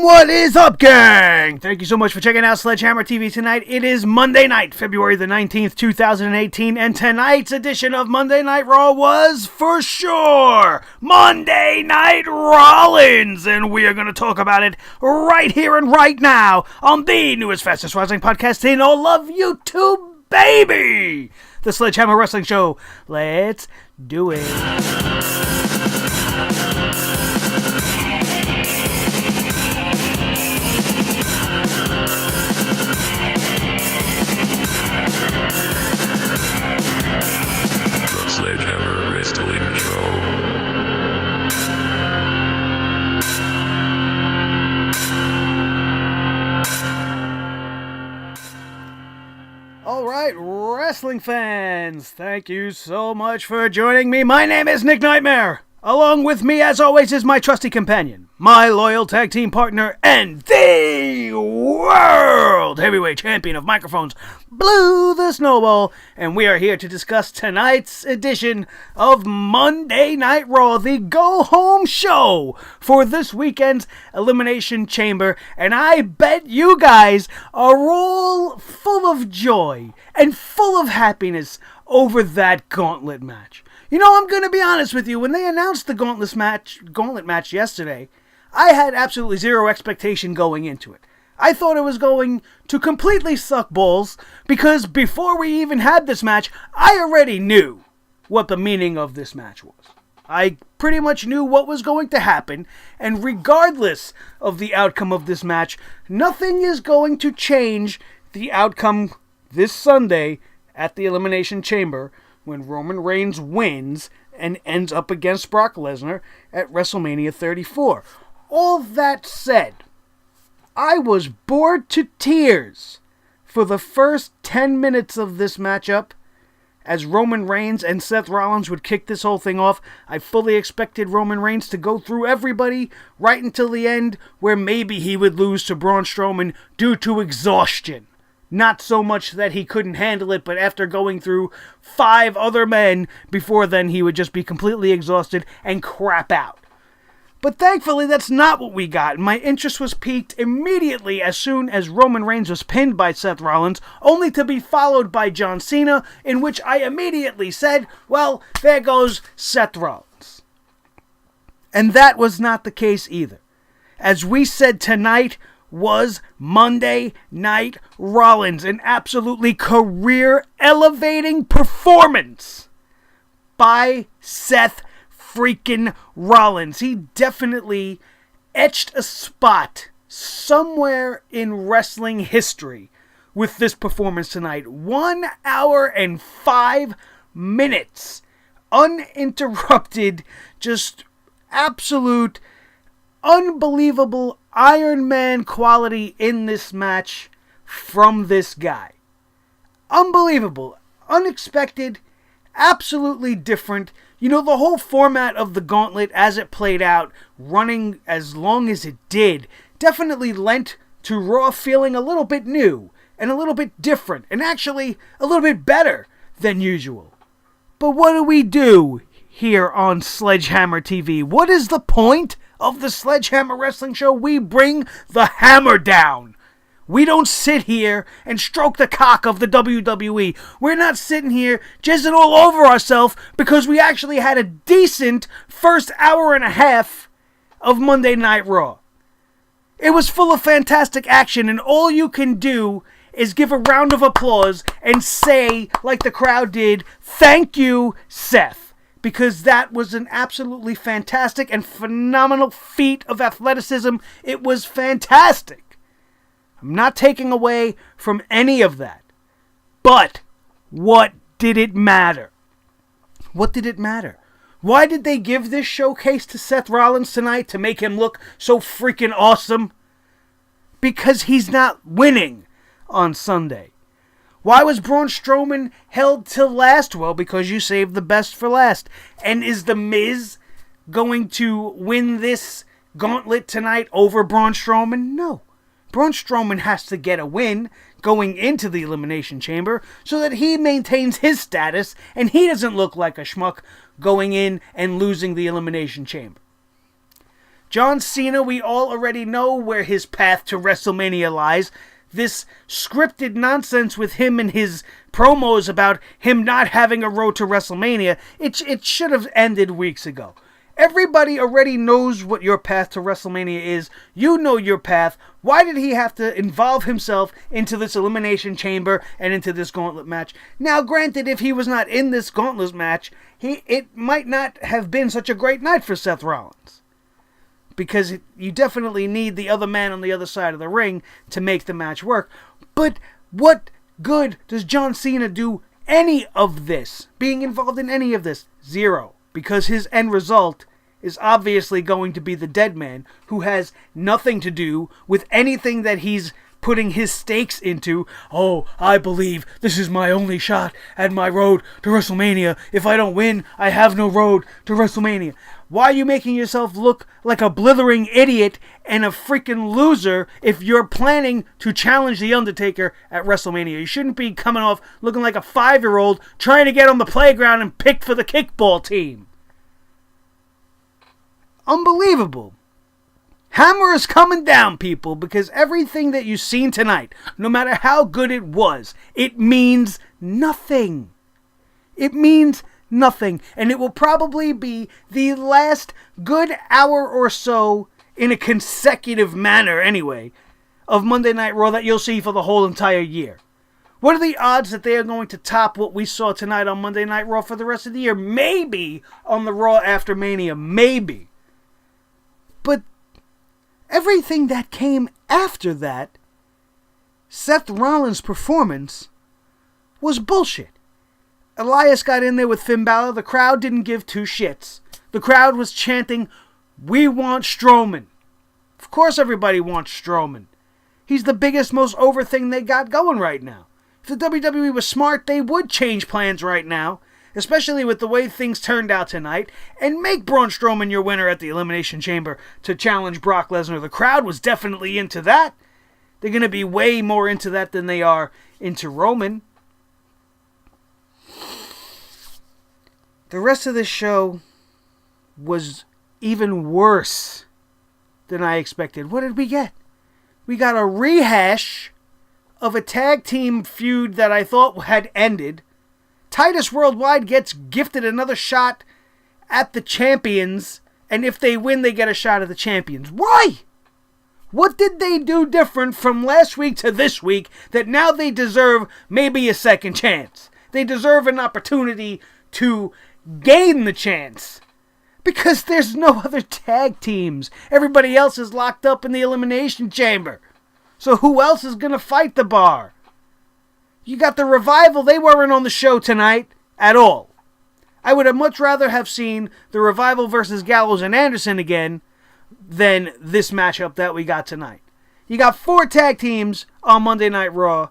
What is up, gang? Thank you so much for checking out SledgeHammer TV tonight. It is Monday night, February the 19th, 2018, and tonight's edition of Monday Night Raw was, for sure, Monday Night Rollins, and we are going to talk about it right here and right now on the newest, fastest wrestling podcast in all of YouTube, baby! The SledgeHammer Wrestling Show. Let's do it. SledgeHammer Wrestling Show. All right, wrestling fans, thank you so much for joining me. My name is Nick Nightmare. Along with me, as always, is my trusty companion, my loyal tag team partner, and the world heavyweight champion of microphones, Blue the Snowball, and we are here to discuss tonight's edition of Monday Night Raw, the go-home show for this weekend's Elimination Chamber, and I bet you guys are all full of joy and full of happiness over that Gauntlet match. You know, I'm going to be honest with you, when they announced the Gauntlet match yesterday, I had absolutely zero expectation going into it. I thought it was going to completely suck balls, because before we even had this match, I already knew what the meaning of this match was. I pretty much knew what was going to happen, and regardless of the outcome of this match, nothing is going to change the outcome this Sunday at the Elimination Chamber, when Roman Reigns wins and ends up against Brock Lesnar at WrestleMania 34. All that said, I was bored to tears for the first 10 minutes of this matchup. As Roman Reigns and Seth Rollins would kick this whole thing off, I fully expected Roman Reigns to go through everybody right until the end, where maybe he would lose to Braun Strowman due to exhaustion. Not so much that he couldn't handle it, but after going through 5 other men, before then he would just be completely exhausted and crap out. But thankfully, that's not what we got. My interest was piqued immediately as soon as Roman Reigns was pinned by Seth Rollins, only to be followed by John Cena, in which I immediately said, well, there goes Seth Rollins. And that was not the case either. As we said, tonight was Monday Night Rollins, an absolutely career-elevating performance by Seth freaking Rollins. He definitely etched a spot somewhere in wrestling history with this performance tonight. 1 hour and 5 minutes. Uninterrupted, just absolute, unbelievable Iron Man quality in this match from this guy. Unbelievable. Unexpected. Absolutely different. You know, the whole format of the Gauntlet as it played out, running as long as it did, definitely lent to Raw feeling a little bit new and a little bit different and actually a little bit better than usual. But what do we do here on SledgeHammer TV? What is the point of the SledgeHammer Wrestling Show? We bring the hammer down. We don't sit here and stroke the cock of the WWE. We're not sitting here jizzing all over ourselves because we actually had a decent first hour and a half of Monday Night Raw. It was full of fantastic action, and all you can do is give a round of applause and say, like the crowd did, thank you, Seth. Because that was an absolutely fantastic and phenomenal feat of athleticism. It was fantastic. I'm not taking away from any of that. But what did it matter? What did it matter? Why did they give this showcase to Seth Rollins tonight to make him look so freaking awesome? Because he's not winning on Sunday. Why was Braun Strowman held till last? Well, because you saved the best for last. And is The Miz going to win this gauntlet tonight over Braun Strowman? No. Braun Strowman has to get a win going into the Elimination Chamber so that he maintains his status and he doesn't look like a schmuck going in and losing the Elimination Chamber. John Cena, we all already know where his path to WrestleMania lies. This scripted nonsense with him and his promos about him not having a road to WrestleMania, it should have ended weeks ago. Everybody already knows what your path to WrestleMania is. You know your path. Why did he have to involve himself into this Elimination Chamber and into this Gauntlet match? Now, granted, if he was not in this Gauntlet match, it might not have been such a great night for Seth Rollins. Because you definitely need the other man on the other side of the ring to make the match work. But what good does John Cena do any of this? Being involved in any of this? Zero. Because his end result is obviously going to be the dead man who has nothing to do with anything that he's putting his stakes into. Oh, I believe this is my only shot at my road to WrestleMania. If I don't win, I have no road to WrestleMania. Why are you making yourself look like a blithering idiot and a freaking loser if you're planning to challenge The Undertaker at WrestleMania? You shouldn't be coming off looking like a 5-year-old trying to get on the playground and picked for the kickball team. Unbelievable. Hammer is coming down, people, because everything that you've seen tonight, no matter how good it was, it means nothing. It means nothing. And it will probably be the last good hour or so, in a consecutive manner anyway, of Monday Night Raw that you'll see for the whole entire year. What are the odds that they are going to top what we saw tonight on Monday Night Raw for the rest of the year? Maybe on the Raw after Mania. Maybe. But everything that came after that, Seth Rollins' performance, was bullshit. Elias got in there with Finn Balor. The crowd didn't give two shits. The crowd was chanting, "We want Strowman." Of course everybody wants Strowman. He's the biggest, most over thing they got going right now. If the WWE was smart, they would change plans right now, especially with the way things turned out tonight, and make Braun Strowman your winner at the Elimination Chamber to challenge Brock Lesnar. The crowd was definitely into that. They're going to be way more into that than they are into Roman. The rest of this show was even worse than I expected. What did we get? We got a rehash of a tag team feud that I thought had ended. Titus Worldwide gets gifted another shot at the champions, and if they win, they get a shot at the champions. Why? What did they do different from last week to this week that now they deserve maybe a second chance? They deserve an opportunity to gain the chance. Because there's no other tag teams. Everybody else is locked up in the Elimination Chamber. So who else is going to fight the Bar? You got the Revival. They weren't on the show tonight at all. I would have much rather have seen the Revival versus Gallows and Anderson again than this matchup that we got tonight. You got 4 tag teams on Monday Night Raw.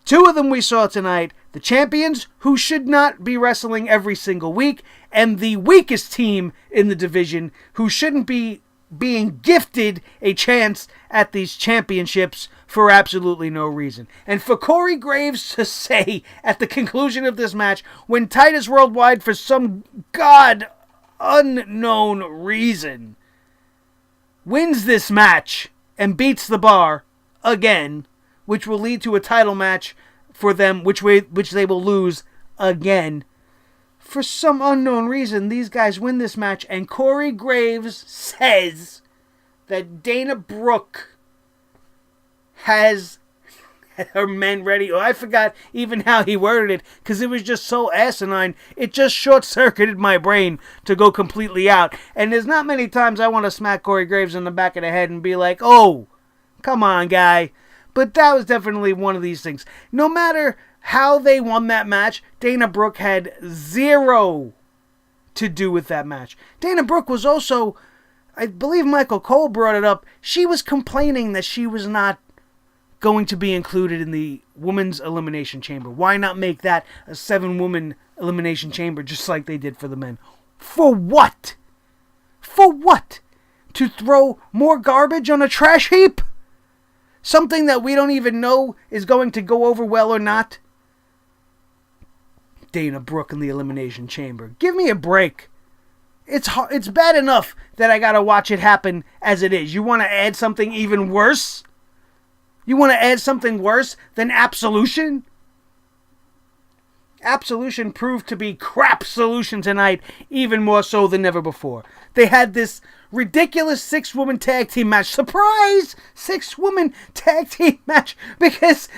2 of them we saw tonight. The champions, who should not be wrestling every single week, and the weakest team in the division, who shouldn't be being gifted a chance at these championships for absolutely no reason. And for Corey Graves to say at the conclusion of this match, when Titus Worldwide, for some god unknown reason, wins this match and beats the Bar again, which will lead to a title match for them, which they will lose again. For some unknown reason, these guys win this match, and Corey Graves says that Dana Brooke has her men ready. Oh, I forgot even how he worded it, because it was just so asinine. It just short-circuited my brain to go completely out. And there's not many times I want to smack Corey Graves in the back of the head and be like, oh, come on, guy. But that was definitely one of these things. No matter how they won that match, Dana Brooke had zero to do with that match. Dana Brooke was also, I believe Michael Cole brought it up, she was complaining that she was not going to be included in the Women's Elimination Chamber. Why not make that a 7-woman Elimination Chamber just like they did for the men? For what? For what? To throw more garbage on a trash heap? Something that we don't even know is going to go over well or not? Dana Brooke in the Elimination Chamber. Give me a break. It's bad enough that I gotta watch it happen as it is. You want to add something even worse? You want to add something worse than Absolution? Absolution proved to be crap solution tonight, even more so than ever before. They had this ridiculous 6-woman tag team match. Surprise! 6-woman tag team match. Because,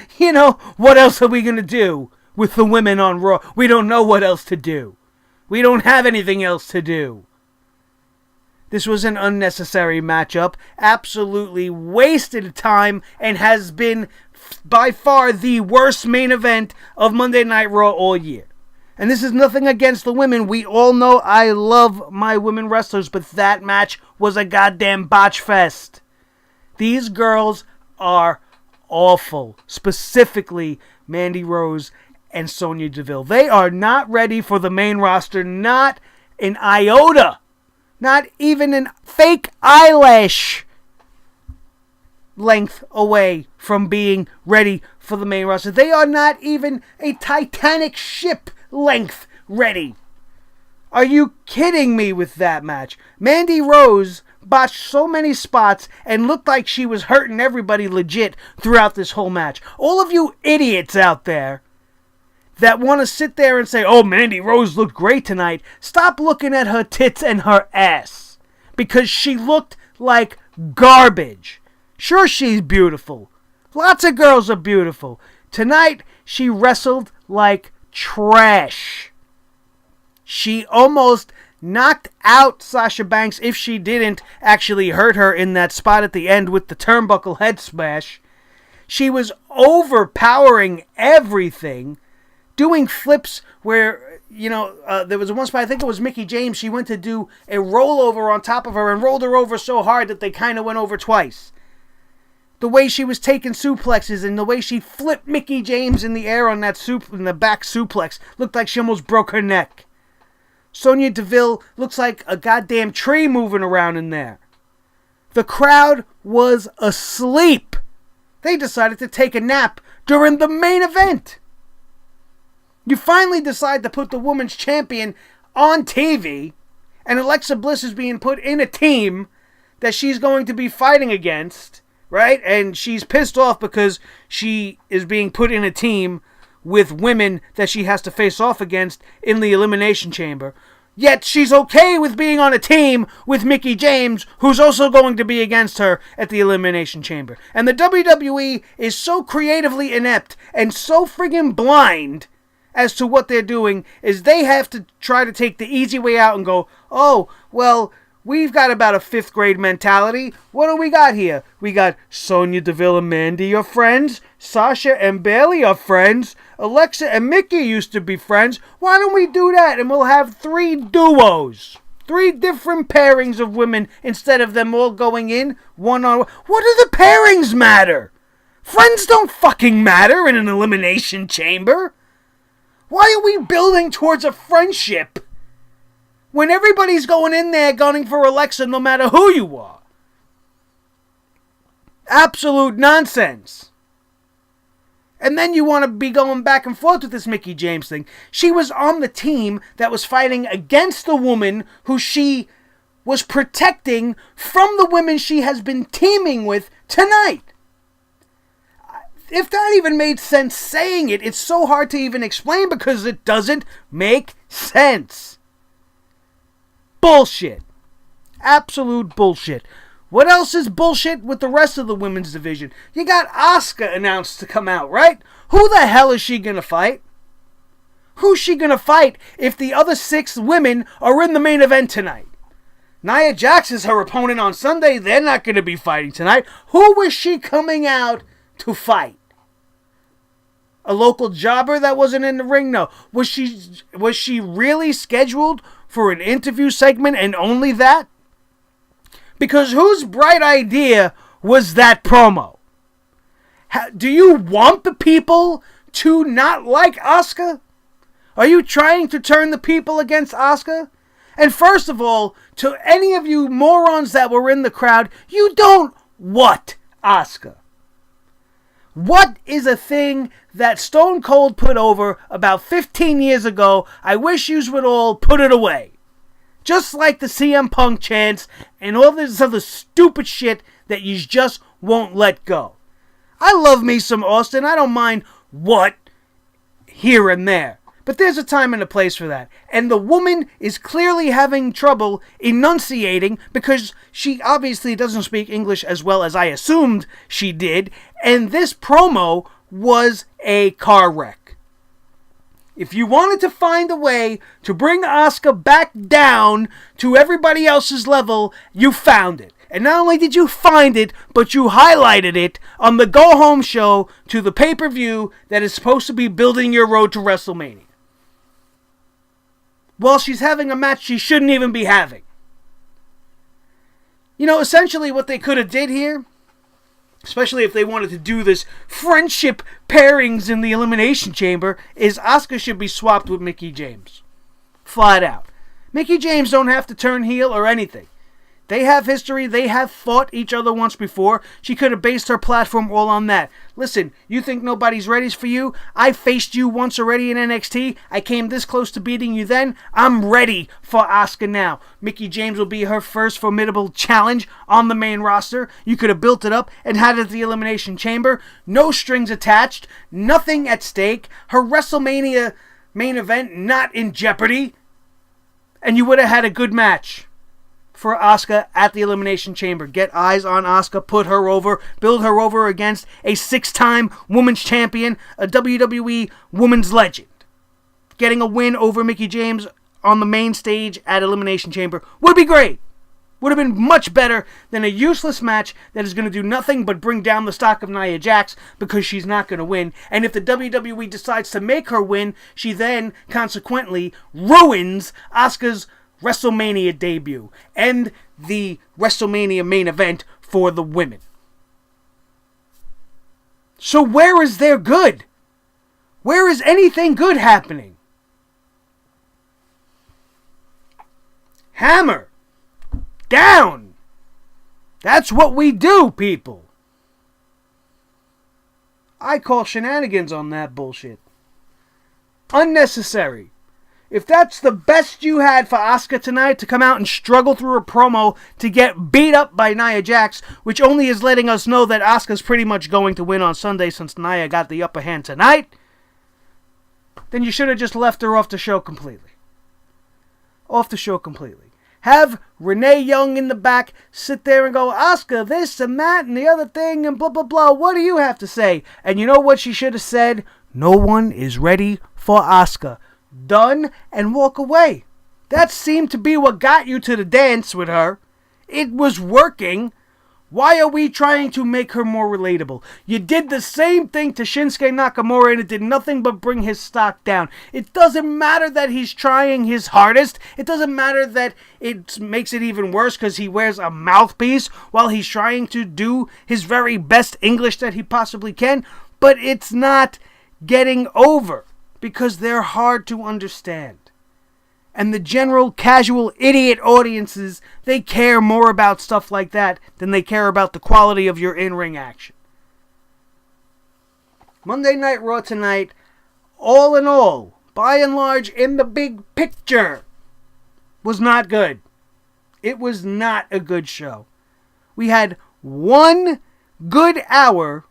what else are we going to do with the women on Raw? We don't know what else to do. We don't have anything else to do. This was an unnecessary matchup. Absolutely wasted time and has been by far the worst main event of Monday Night Raw all year. And this is nothing against the women. We all know I love my women wrestlers, but that match was a goddamn botch fest. These girls are awful. Specifically, Mandy Rose and Sonya Deville. They are not ready for the main roster, not an iota. Not even an fake eyelash length away from being ready for the main roster. They are not even a Titanic ship length ready. Are you kidding me with that match? Mandy Rose botched so many spots and looked like she was hurting everybody legit throughout this whole match. All of you idiots out there that want to sit there and say, oh, Mandy Rose looked great tonight, stop looking at her tits and her ass. Because she looked like garbage. Sure, she's beautiful. Lots of girls are beautiful. Tonight, she wrestled like trash. She almost knocked out Sasha Banks if she didn't actually hurt her in that spot at the end with the turnbuckle head smash. She was overpowering everything, doing flips where, there was one spot, I think it was Mickie James, she went to do a rollover on top of her and rolled her over so hard that they kind of went over twice. The way she was taking suplexes and the way she flipped Mickie James in the air on that in the back suplex looked like she almost broke her neck. Sonya Deville looks like a goddamn tree moving around in there. The crowd was asleep. They decided to take a nap during the main event. You finally decide to put the women's champion on TV, and Alexa Bliss is being put in a team that she's going to be fighting against, right? And she's pissed off because she is being put in a team with women that she has to face off against in the Elimination Chamber. Yet she's okay with being on a team with Mickie James, who's also going to be against her at the Elimination Chamber. And the WWE is so creatively inept and so friggin' blind as to what they're doing is they have to try to take the easy way out and go, oh, well, we've got about a 5th grade mentality. What do we got here? We got Sonya Deville and Mandy are friends. Sasha and Bayley are friends. Alexa and Mickie used to be friends. Why don't we do that? And we'll have 3 duos. 3 different pairings of women instead of them all going in one-on-one. What do the pairings matter? Friends don't fucking matter in an elimination chamber. Why are we building towards a friendship when everybody's going in there gunning for Alexa no matter who you are? Absolute nonsense. And then you want to be going back and forth with this Mickie James thing. She was on the team that was fighting against the woman who she was protecting from the women she has been teaming with tonight. If that even made sense saying it, it's so hard to even explain because it doesn't make sense. Bullshit. Absolute bullshit. What else is bullshit with the rest of the women's division? You got Asuka announced to come out, right? Who the hell is she going to fight? Who's she going to fight if the other 6 women are in the main event tonight? Nia Jax is her opponent on Sunday. They're not going to be fighting tonight. Who was she coming out to fight? A local jobber that wasn't in the ring? No. Was she really scheduled for an interview segment and only that? Because whose bright idea was that promo? Do you want the people to not like Asuka? Are you trying to turn the people against Asuka? And first of all, to any of you morons that were in the crowd, you don't want Asuka. What is a thing that Stone Cold put over about 15 years ago? I wish yous would all put it away. Just like the CM Punk chants and all this other stupid shit that you just won't let go. I love me some Austin. I don't mind what here and there. But there's a time and a place for that. And the woman is clearly having trouble enunciating because she obviously doesn't speak English as well as I assumed she did. And this promo was a car wreck. If you wanted to find a way to bring Asuka back down to everybody else's level, you found it. And not only did you find it, but you highlighted it on the go-home show to the pay-per-view that is supposed to be building your road to WrestleMania. Well, she's having a match she shouldn't even be having. You know, essentially what they could have did here, especially if they wanted to do this friendship pairings in the Elimination Chamber, is Asuka should be swapped with Mickie James. Flat out. Mickie James don't have to turn heel or anything. They have history. They have fought each other once before. She could have based her platform all on that. Listen, you think nobody's ready for you? I faced you once already in NXT. I came this close to beating you then. I'm ready for Asuka now. Mickie James will be her first formidable challenge on the main roster. You could have built it up and had it at the Elimination Chamber. No strings attached. Nothing at stake. Her WrestleMania main event not in jeopardy. And you would have had a good match for Asuka at the Elimination Chamber. Get eyes on Asuka, put her over, build her over against a 6-time women's champion, a WWE women's legend. Getting a win over Mickie James on the main stage at Elimination Chamber would be great. Would have been much better than a useless match that is going to do nothing but bring down the stock of Nia Jax because she's not going to win. And if the WWE decides to make her win, she then consequently ruins Asuka's WrestleMania debut and the WrestleMania main event for the women. So where is their good? Where is anything good happening? Hammer down. That's what we do, people. I call shenanigans on that bullshit. Unnecessary. If that's the best you had for Asuka tonight, to come out and struggle through a promo to get beat up by Nia Jax, which only is letting us know that Asuka's pretty much going to win on Sunday since Nia got the upper hand tonight, then you should have just left her off the show completely. Off the show completely. Have Renee Young in the back sit there and go, Asuka, this and that and the other thing and blah, blah, blah. What do you have to say? And you know what she should have said? No one is ready for Asuka. Done, and walk away. That seemed to be what got you to the dance with her. It was working. Why are we trying to make her more relatable? You did the same thing to Shinsuke Nakamura and it did nothing but bring his stock down. It doesn't matter that he's trying his hardest. It doesn't matter that it makes it even worse because he wears a mouthpiece while he's trying to do his very best English that he possibly can. But it's not getting over because they're hard to understand. And the general casual idiot audiences, they care more about stuff like that than they care about the quality of your in-ring action. Monday Night Raw tonight, all in all, by and large, in the big picture, was not good. It was not a good show. We had one good hour,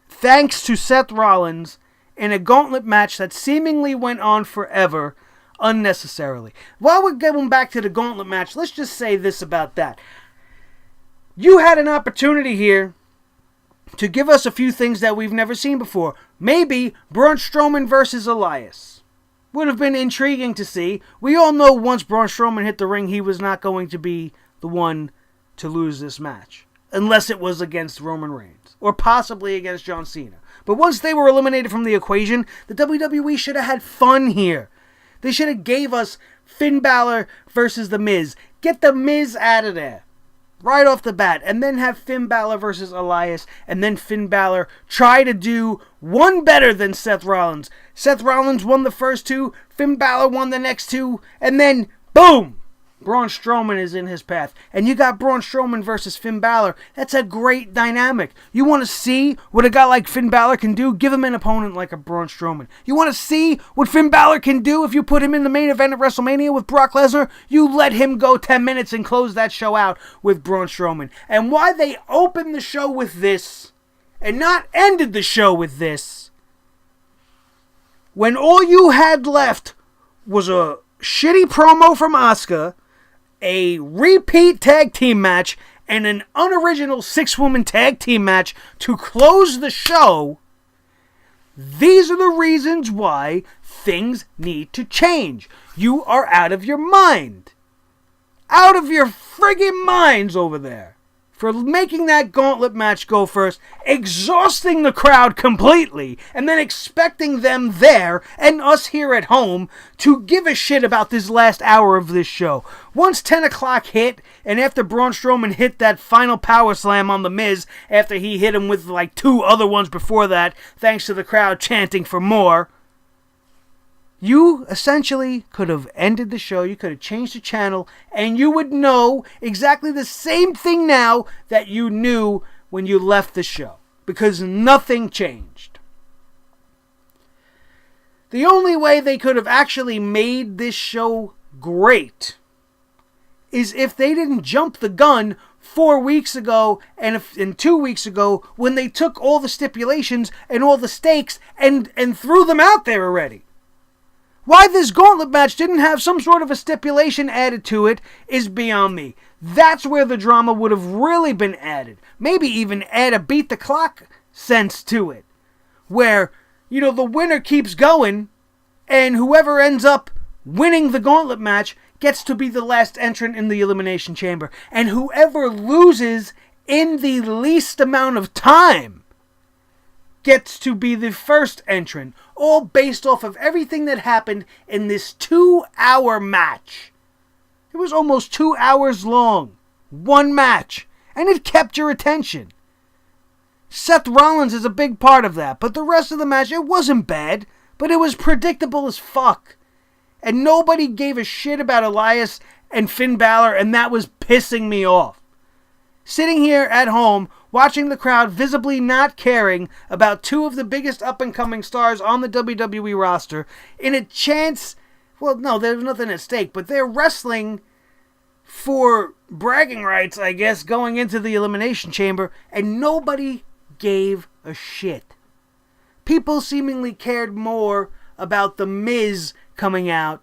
thanks to Seth Rollins, in a gauntlet match that seemingly went on forever, unnecessarily. While we're going back to the gauntlet match, let's just say this about that. You had an opportunity here to give us a few things that we've never seen before. Maybe Braun Strowman versus Elias. Would have been intriguing to see. We all know once Braun Strowman hit the ring, he was not going to be the one to lose this match. Unless it was against Roman Reigns. Or possibly against John Cena. But once they were eliminated from the equation, the WWE should have had fun here. They should have gave us Finn Balor versus The Miz. Get The Miz out of there. Right off the bat. And then have Finn Balor versus Elias. And then Finn Balor try to do one better than Seth Rollins. Seth Rollins won the first two. Finn Balor won the next two. And then, boom! Braun Strowman is in his path. And you got Braun Strowman versus Finn Balor. That's a great dynamic. You want to see what a guy like Finn Balor can do? Give him an opponent like a Braun Strowman. You want to see what Finn Balor can do if you put him in the main event of WrestleMania with Brock Lesnar? You let him go 10 minutes and close that show out with Braun Strowman. And why they opened the show with this and not ended the show with this, when all you had left was a shitty promo from Asuka, a repeat tag team match, and an unoriginal 6-woman tag team match to close the show, these are the reasons why things need to change. You are out of your mind. Out of your friggin' minds over there for making that gauntlet match go first, exhausting the crowd completely, and then expecting them there and us here at home to give a shit about this last hour of this show. Once 10 o'clock hit, and after Braun Strowman hit that final power slam on The Miz, after he hit him with like 2 other ones before that, thanks to the crowd chanting for more, you essentially could have ended the show, you could have changed the channel, and you would know exactly the same thing now that you knew when you left the show. Because nothing changed. The only way they could have actually made this show great is if they didn't jump the gun 4 weeks ago and 2 weeks ago when they took all the stipulations and all the stakes and threw them out there already. Why this gauntlet match didn't have some sort of a stipulation added to it is beyond me. That's where the drama would have really been added. Maybe even add a beat the clock sense to it. Where, the winner keeps going and whoever ends up winning the gauntlet match gets to be the last entrant in the Elimination Chamber. And whoever loses in the least amount of time gets to be the first entrant, all based off of everything that happened in this 2-hour match. It was almost 2 hours long. One match. And it kept your attention. Seth Rollins is a big part of that, but the rest of the match, it wasn't bad, but it was predictable as fuck. And nobody gave a shit about Elias and Finn Balor, and that was pissing me off. Sitting here at home, watching the crowd visibly not caring about 2 of the biggest up-and-coming stars on the WWE roster in a chance, well, no, there's nothing at stake, but they're wrestling for bragging rights, I guess, going into the Elimination Chamber, and nobody gave a shit. People seemingly cared more about The Miz coming out.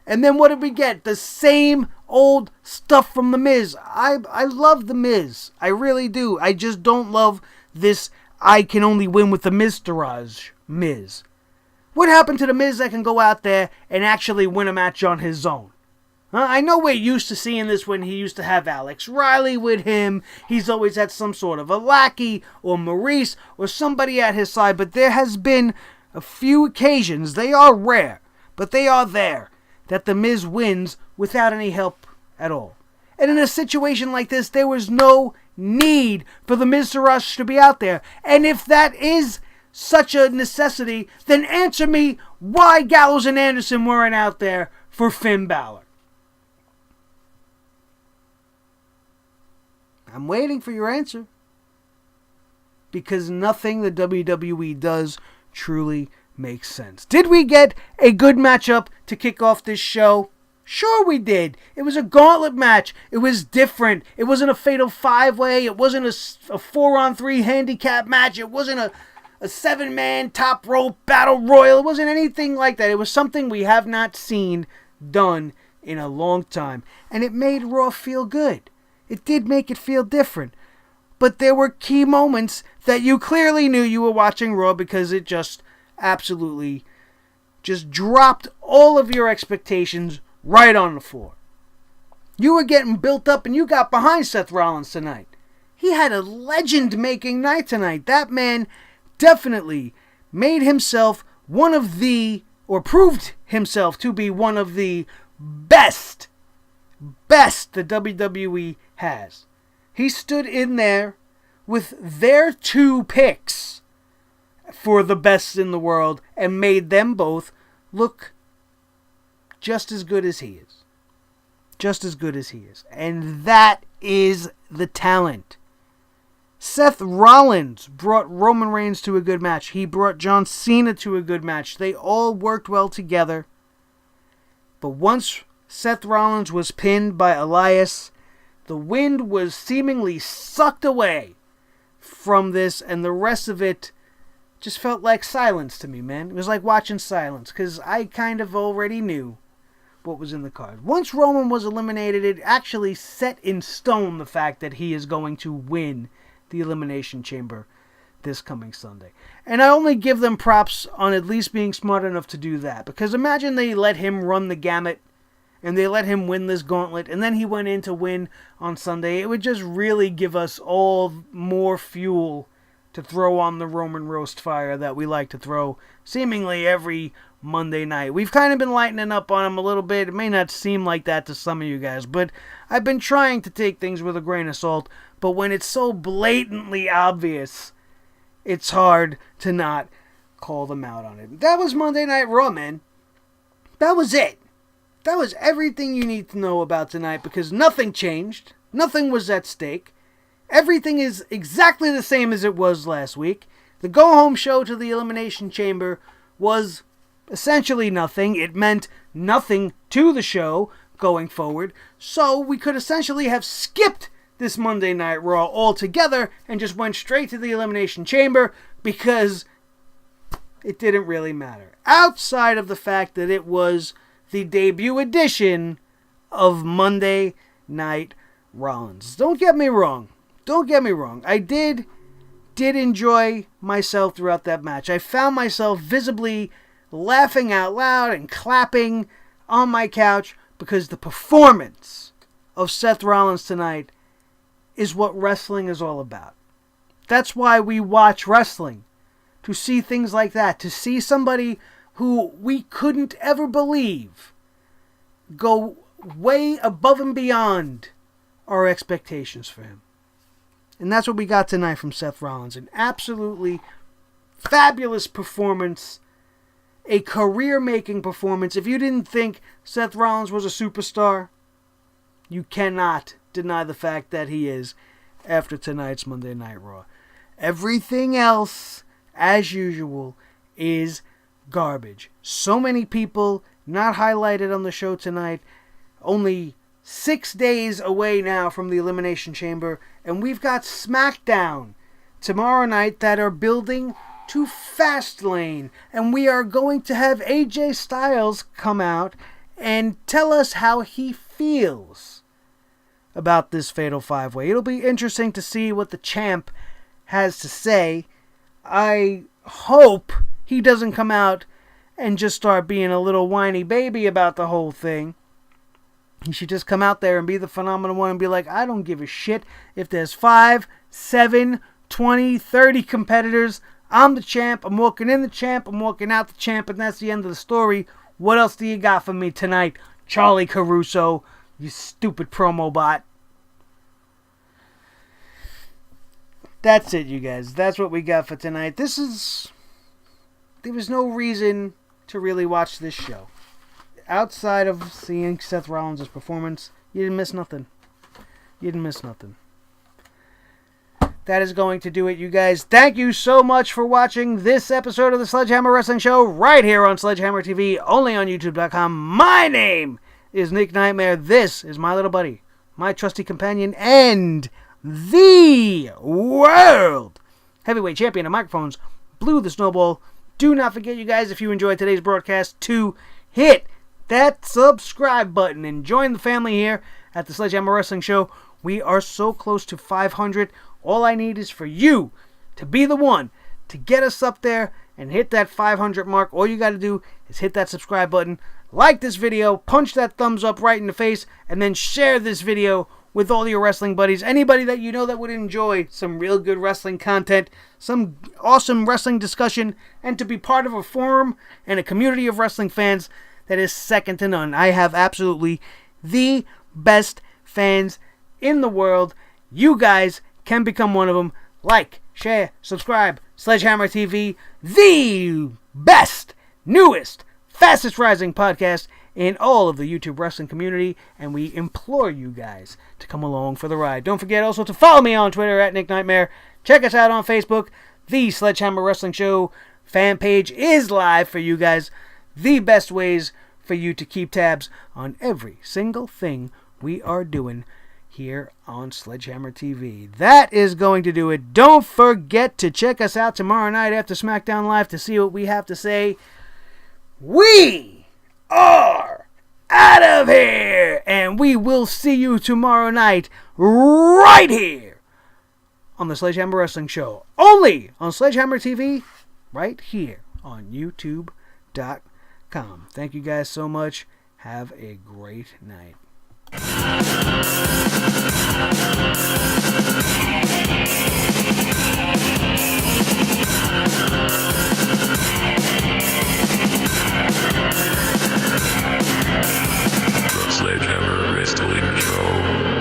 And then what did we get? The same old stuff from The Miz. I love The Miz. I really do. I just don't love this I can only win with the Miztourage Miz. What happened to The Miz that can go out there and actually win a match on his own? I know we're used to seeing this when he used to have Alex Riley with him. He's always had some sort of a lackey or Maurice or somebody at his side. But there has been a few occasions, they are rare, but they are there, that The Miz wins without any help at all. And in a situation like this, there was no need for the Miztourage to be out there. And if that is such a necessity, then answer me why Gallows and Anderson weren't out there for Finn Balor. I'm waiting for your answer. Because nothing the WWE does truly makes sense. Did we get a good matchup to kick off this show? Sure we did. It was a gauntlet match. It was different. It wasn't a fatal 5-way. It wasn't a 4-on-3 handicap match. It wasn't a 7-man top rope battle royal. It wasn't anything like that. It was something we have not seen done in a long time. And it made Raw feel good. It did make it feel different. But there were key moments that you clearly knew you were watching Raw because it just absolutely just dropped all of your expectations right on the floor. You were getting built up and you got behind Seth Rollins tonight. He had a legend-making night tonight. That man definitely made himself one of the, or proved himself to be one of the best the WWE has. He stood in there with their 2 picks for the best in the world and made them both look just as good as he is. just as good as he is. And that is the talent. Seth Rollins brought Roman Reigns to a good match. He brought John Cena to a good match. They all worked well together. But once Seth Rollins was pinned by Elias, the wind was seemingly sucked away from this, and the rest of it just felt like silence to me, man. It was like watching silence, because I kind of already knew what was in the card. Once Roman was eliminated, it actually set in stone the fact that he is going to win the Elimination Chamber this coming Sunday. And I only give them props on at least being smart enough to do that, because imagine they let him run the gamut and they let him win this gauntlet, and then he went in to win on Sunday. It would just really give us all more fuel to throw on the Roman roast fire that we like to throw seemingly every Monday night. We've kind of been lightening up on him a little bit. It may not seem like that to some of you guys, but I've been trying to take things with a grain of salt. But when it's so blatantly obvious, it's hard to not call them out on it. That was Monday Night Raw, man. That was it. That was everything you need to know about tonight, because nothing changed. Nothing was at stake. Everything is exactly the same as it was last week. The go-home show to the Elimination Chamber was essentially nothing. It meant nothing to the show going forward. So we could essentially have skipped this Monday Night Raw altogether and just went straight to the Elimination Chamber, because it didn't really matter. Outside of the fact that it was the debut edition of Monday Night Rollins. Don't get me wrong. I did enjoy myself throughout that match. I found myself visibly laughing out loud and clapping on my couch, because the performance of Seth Rollins tonight is what wrestling is all about. That's why we watch wrestling. To see things like that. To see somebody who we couldn't ever believe go way above and beyond our expectations for him. And that's what we got tonight from Seth Rollins. An absolutely fabulous performance. A career-making performance. If you didn't think Seth Rollins was a superstar, you cannot deny the fact that he is after tonight's Monday Night Raw. Everything else, as usual, is garbage. So many people not highlighted on the show tonight. Only 6 days away now from the Elimination Chamber, and we've got SmackDown tomorrow night that are building to Fastlane, and we are going to have AJ Styles come out and tell us how he feels about this Fatal 5-Way. It'll be interesting to see what the champ has to say. I hope he doesn't come out and just start being a little whiny baby about the whole thing. He should just come out there and be the phenomenal one and be like, I don't give a shit if there's 5, 7, 20, 30 competitors. I'm the champ. I'm walking in the champ. I'm walking out the champ. And that's the end of the story. What else do you got for me tonight, Charlie Caruso, you stupid promo bot? That's it, you guys. That's what we got for tonight. There was no reason to really watch this show. Outside of seeing Seth Rollins' performance, you didn't miss nothing. That is going to do it, you guys. Thank you so much for watching this episode of the Sledgehammer Wrestling Show right here on SledgeHammer TV, only on YouTube.com. My name is Nick Nightmare. This is my little buddy, my trusty companion, and the world heavyweight champion of microphones, Blue the Snowball. Do not forget, you guys, if you enjoyed today's broadcast, to hit that subscribe button and join the family here at the Sledgehammer Wrestling Show. We are so close to 500. All I need is for you to be the one to get us up there and hit that 500 mark. All you got to do is hit that subscribe button, like this video, punch that thumbs up right in the face, and then share this video with all your wrestling buddies. Anybody that you know that would enjoy some real good wrestling content, some awesome wrestling discussion, and to be part of a forum and a community of wrestling fans that is second to none. I have absolutely the best fans in the world. You guys can become one of them. Like, share, subscribe. SledgeHammer TV, the best, newest, fastest rising podcast in all of the YouTube wrestling community, and we implore you guys to come along for the ride. Don't forget also to follow me on Twitter at Nick Nightmare. Check us out on Facebook. The Sledgehammer Wrestling Show fan page is live for you guys. The best ways for you to keep tabs on every single thing we are doing here on SledgeHammer TV. That is going to do it. Don't forget to check us out tomorrow night after SmackDown Live to see what we have to say. We are out of here, and we will see you tomorrow night right here on the Sledgehammer Wrestling Show. Only on SledgeHammer TV, right here on YouTube.com. Thank you guys so much. Have a great night. The Sledgehammer Wrestling Show.